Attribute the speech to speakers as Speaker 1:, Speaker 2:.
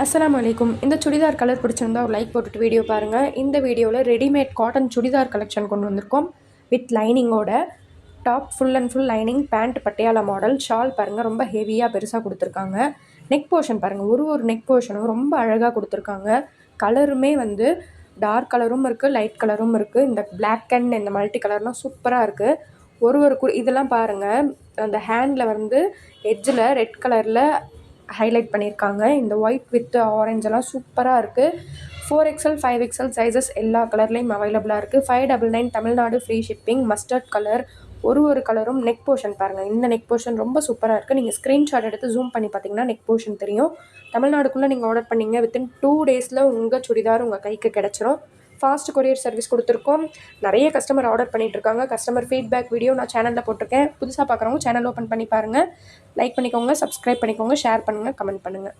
Speaker 1: அஸ்ஸலாமு அலைக்கும். இந்த சுடிதார் கலர் பிடிச்சிருந்தா ஒரு லைக் போட்டுட்டு வீடியோ பாருங்கள். இந்த வீடியோவில் ரெடிமேட் காட்டன் சுடிதார் கலெக்ஷன் கொண்டு வந்திருக்கோம். வித் லைனிங்கோட. Top full and full lining, pant Patiala model, shawl பாருங்கள் ரொம்ப ஹெவியாக பெருசாக கொடுத்துருக்காங்க. நெக் போர்ஷன் பாருங்கள், ஒரு நெக் போர்ஷனும் ரொம்ப அழகாக கொடுத்துருக்காங்க. கலருமே வந்து டார்க் கலரும் இருக்குது, லைட் கலரும் இருக்குது. இந்த பிளாக் அண்ட் இந்த மல்டி கலர்லாம் சூப்பராக இருக்குது. இதெல்லாம் பாருங்கள், அந்த ஹேண்டில் வந்து எட்ஜில் ரெட் கலரில் ஹைலைட் பண்ணியிருக்காங்க. இந்த ஒயிட் வித் ஆரஞ்செல்லாம் சூப்பராக இருக்குது. 4XL 5XL சைஸஸ் எல்லா கலர்லேயும் அவைலபிளாக இருக்குது. 599 Tamil Nadu free shipping. Mustard colour. ஒரு கலரும். நெக் போர்ஷன் பாருங்கள், இந்த நெக் போர்ஷன் ரொம்ப சூப்பராக இருக்குது. நீங்கள் ஸ்க்ரீன்ஷாட் எடுத்து ஜூம் பண்ணி பார்த்தீங்கன்னா நெக் போர்ஷன் தெரியும். தமிழ்நாடுக்குள்ளே நீங்கள் ஆர்டர் பண்ணிங்க வித்தின் 2 டேஸில் உங்கள் சுடிதார் உங்கள் கைக்கு கிடச்சிரும். ஃபாஸ்ட் கொரியர் சர்வீஸ் கொடுத்துருக்கோம். நிறைய கஸ்டமர் ஆர்டர் பண்ணிகிட்ருக்காங்க. கஸ்டமர் ஃபீட்பேக் வீடியோ நான் சேனலில் போட்டிருக்கேன். புதுசாக பார்க்குறவங்க சேனல் ஓப்பன் பண்ணி பாருங்கள். லைக் பண்ணிக்கோங்க, சப்ஸ்கிரைப் பண்ணிக்கோங்க, ஷேர் பண்ணுங்கள், கமெண்ட் பண்ணுங்கள்.